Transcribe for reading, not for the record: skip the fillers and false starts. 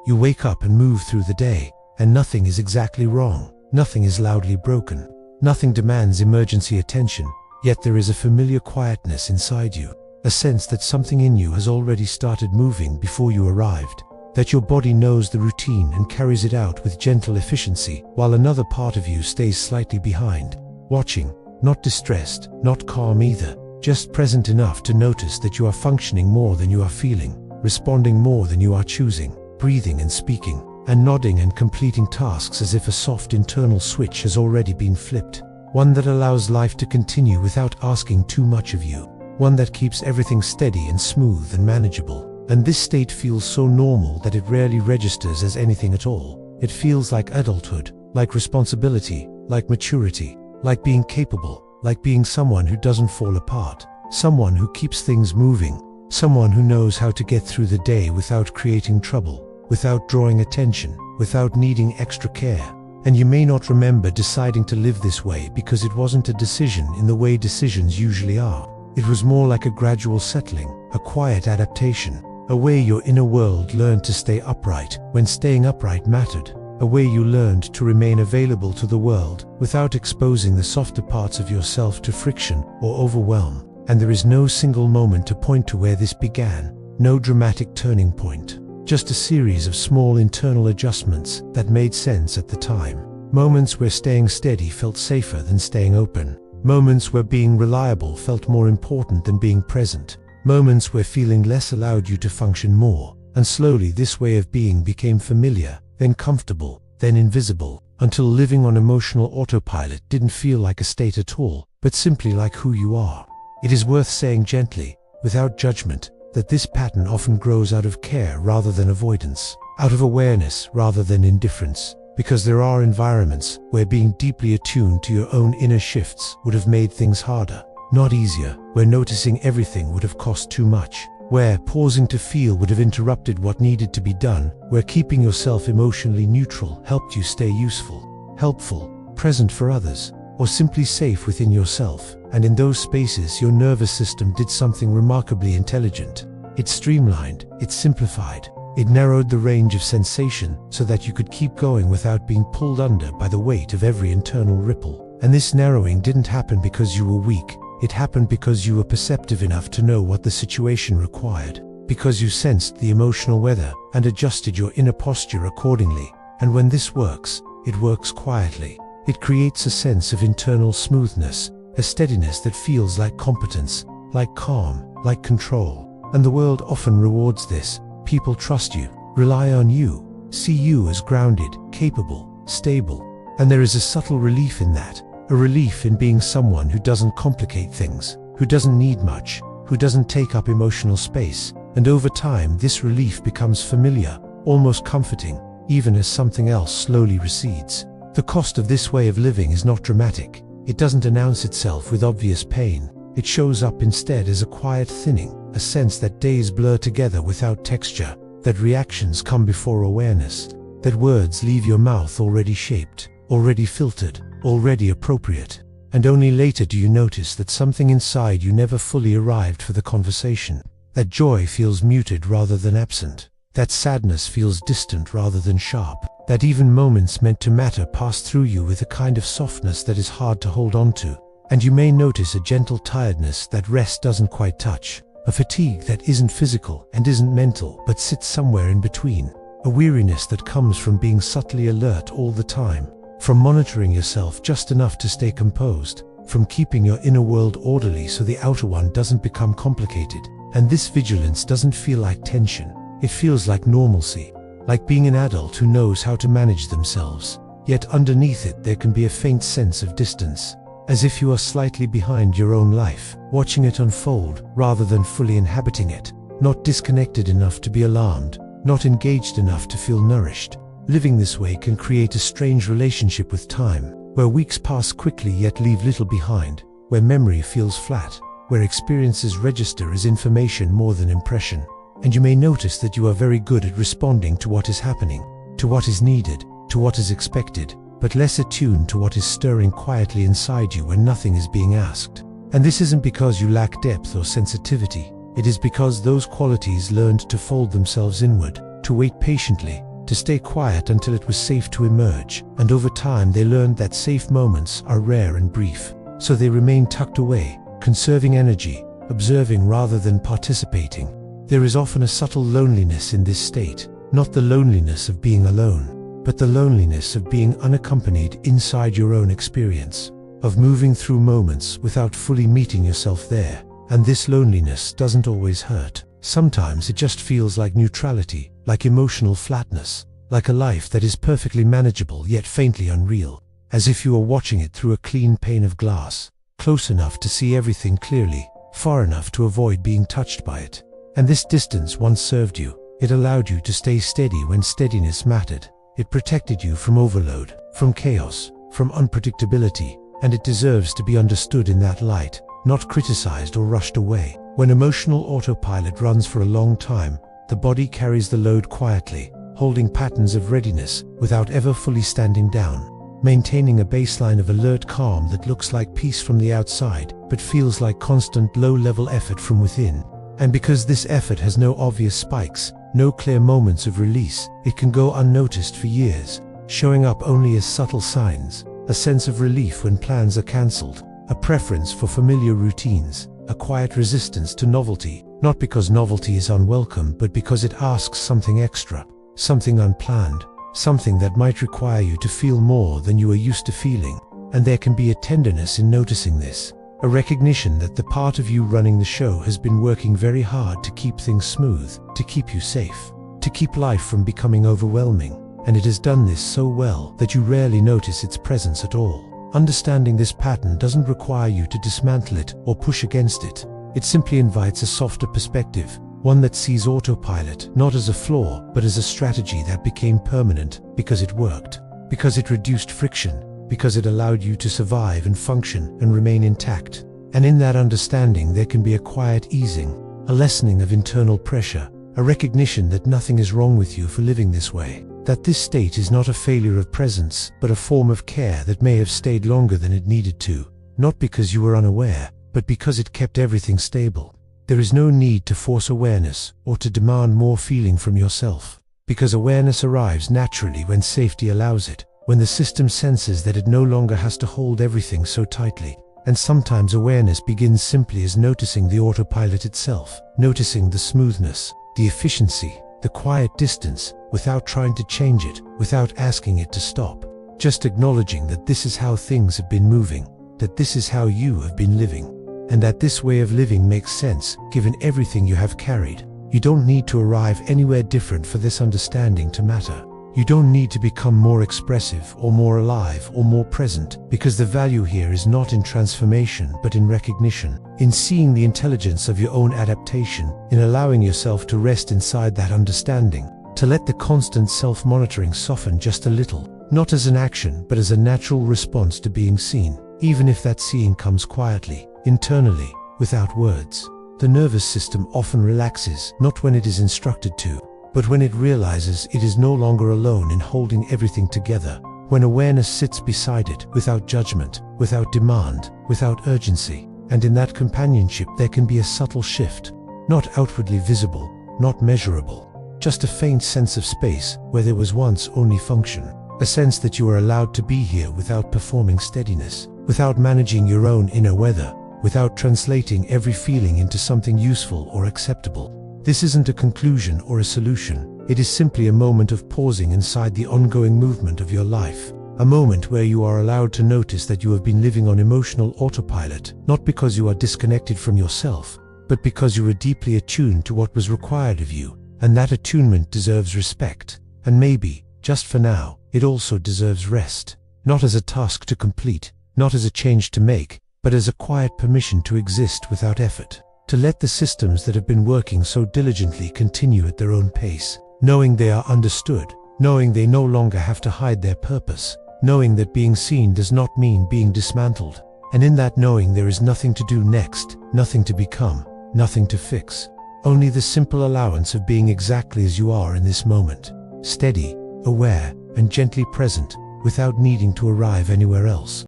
You wake up and move through the day, and nothing is exactly wrong. Nothing is loudly broken. Nothing demands emergency attention, yet there is a familiar quietness inside you, a sense that something in you has already started moving before you arrived, that your body knows the routine and carries it out with gentle efficiency, while another part of you stays slightly behind, watching, not distressed, not calm either, just present enough to notice that you are functioning more than you are feeling, responding more than you are choosing, breathing and speaking, and nodding and completing tasks as if a soft internal switch has already been flipped, one that allows life to continue without asking too much of you, one that keeps everything steady and smooth and manageable. And this state feels so normal that it rarely registers as anything at all. It feels like adulthood, like responsibility, like maturity, like being capable, like being someone who doesn't fall apart, someone who keeps things moving, someone who knows how to get through the day without creating trouble, without drawing attention, without needing extra care. And you may not remember deciding to live this way because it wasn't a decision in the way decisions usually are. It was more like a gradual settling, a quiet adaptation, a way your inner world learned to stay upright when staying upright mattered, a way you learned to remain available to the world without exposing the softer parts of yourself to friction or overwhelm. And there is no single moment to point to where this began, no dramatic turning point, just a series of small internal adjustments that made sense at the time. Moments where staying steady felt safer than staying open. Moments where being reliable felt more important than being present. Moments where feeling less allowed you to function more. And slowly this way of being became familiar, then comfortable, then invisible, until living on emotional autopilot didn't feel like a state at all, but simply like who you are. It is worth saying gently, without judgment, that this pattern often grows out of care rather than avoidance, out of awareness rather than indifference, because there are environments where being deeply attuned to your own inner shifts would have made things harder, not easier, where noticing everything would have cost too much, where pausing to feel would have interrupted what needed to be done, where keeping yourself emotionally neutral helped you stay useful, helpful, present for others, or simply safe within yourself. And in those spaces your nervous system did something remarkably intelligent. It streamlined, it simplified, it narrowed the range of sensation so that you could keep going without being pulled under by the weight of every internal ripple. And this narrowing didn't happen because you were weak. It happened because you were perceptive enough to know what the situation required, because you sensed the emotional weather and adjusted your inner posture accordingly. And when this works, it works quietly. It creates a sense of internal smoothness, a steadiness that feels like competence, like calm, like control. And the world often rewards this. People trust you, rely on you, see you as grounded, capable, stable. And there is a subtle relief in that. A relief in being someone who doesn't complicate things, who doesn't need much, who doesn't take up emotional space. And over time this relief becomes familiar, almost comforting, even as something else slowly recedes. The cost of this way of living is not dramatic. It doesn't announce itself with obvious pain. It shows up instead as a quiet thinning, a sense that days blur together without texture, that reactions come before awareness, that words leave your mouth already shaped, already filtered, already appropriate, and only later do you notice that something inside you never fully arrived for the conversation, that joy feels muted rather than absent, that sadness feels distant rather than sharp, that even moments meant to matter pass through you with a kind of softness that is hard to hold on to. And you may notice a gentle tiredness that rest doesn't quite touch, a fatigue that isn't physical and isn't mental but sits somewhere in between, a weariness that comes from being subtly alert all the time, from monitoring yourself just enough to stay composed, from keeping your inner world orderly so the outer one doesn't become complicated. And this vigilance doesn't feel like tension, it feels like normalcy, like being an adult who knows how to manage themselves. Yet underneath it there can be a faint sense of distance, as if you are slightly behind your own life, watching it unfold rather than fully inhabiting it, not disconnected enough to be alarmed, not engaged enough to feel nourished. Living this way can create a strange relationship with time, where weeks pass quickly yet leave little behind, where memory feels flat, where experiences register as information more than impression. And you may notice that you are very good at responding to what is happening, to what is needed, to what is expected, but less attuned to what is stirring quietly inside you when nothing is being asked. And this isn't because you lack depth or sensitivity. It is because those qualities learned to fold themselves inward, to wait patiently, to stay quiet until it was safe to emerge, and over time they learned that safe moments are rare and brief. So they remain tucked away, conserving energy, observing rather than participating. There is often a subtle loneliness in this state, not the loneliness of being alone, but the loneliness of being unaccompanied inside your own experience, of moving through moments without fully meeting yourself there. And this loneliness doesn't always hurt. Sometimes it just feels like neutrality, like emotional flatness, like a life that is perfectly manageable yet faintly unreal, as if you are watching it through a clean pane of glass, close enough to see everything clearly, far enough to avoid being touched by it. And this distance once served you. It allowed you to stay steady when steadiness mattered. It protected you from overload, from chaos, from unpredictability, and it deserves to be understood in that light, not criticized or rushed away. When emotional autopilot runs for a long time, the body carries the load quietly, holding patterns of readiness without ever fully standing down, maintaining a baseline of alert calm that looks like peace from the outside but feels like constant low-level effort from within. And because this effort has no obvious spikes, no clear moments of release, it can go unnoticed for years, showing up only as subtle signs: a sense of relief when plans are cancelled, a preference for familiar routines, a quiet resistance to novelty, not because novelty is unwelcome, but because it asks something extra, something unplanned, something that might require you to feel more than you are used to feeling. And there can be a tenderness in noticing this, a recognition that the part of you running the show has been working very hard to keep things smooth, to keep you safe, to keep life from becoming overwhelming, and it has done this so well that you rarely notice its presence at all. Understanding this pattern doesn't require you to dismantle it or push against it. It simply invites a softer perspective, one that sees autopilot not as a flaw, but as a strategy that became permanent because it worked, because it reduced friction, because it allowed you to survive and function and remain intact. And in that understanding there can be a quiet easing, a lessening of internal pressure, a recognition that nothing is wrong with you for living this way, that this state is not a failure of presence, but a form of care that may have stayed longer than it needed to, not because you were unaware, but because it kept everything stable. There is no need to force awareness or to demand more feeling from yourself, because awareness arrives naturally when safety allows it, when the system senses that it no longer has to hold everything so tightly. And sometimes awareness begins simply as noticing the autopilot itself, noticing the smoothness, the efficiency, the quiet distance, without trying to change it, without asking it to stop. Just acknowledging that this is how things have been moving, that this is how you have been living, and that this way of living makes sense given everything you have carried. You don't need to arrive anywhere different for this understanding to matter. You don't need to become more expressive or more alive or more present, because the value here is not in transformation but in recognition, in seeing the intelligence of your own adaptation, in allowing yourself to rest inside that understanding, to let the constant self-monitoring soften just a little, not as an action but as a natural response to being seen, even if that seeing comes quietly, internally, without words. The nervous system often relaxes, not when it is instructed to, but when it realizes it is no longer alone in holding everything together, when awareness sits beside it without judgment, without demand, without urgency. And in that companionship there can be a subtle shift, not outwardly visible, not measurable, just a faint sense of space where there was once only function, a sense that you are allowed to be here without performing steadiness, without managing your own inner weather, without translating every feeling into something useful or acceptable. This isn't a conclusion or a solution. It is simply a moment of pausing inside the ongoing movement of your life, a moment where you are allowed to notice that you have been living on emotional autopilot, not because you are disconnected from yourself, but because you were deeply attuned to what was required of you, and that attunement deserves respect, and maybe, just for now, it also deserves rest, not as a task to complete, not as a change to make, but as a quiet permission to exist without effort. To let the systems that have been working so diligently continue at their own pace, knowing they are understood, knowing they no longer have to hide their purpose, knowing that being seen does not mean being dismantled, and in that knowing there is nothing to do next, nothing to become, nothing to fix, only the simple allowance of being exactly as you are in this moment, steady, aware, and gently present, without needing to arrive anywhere else.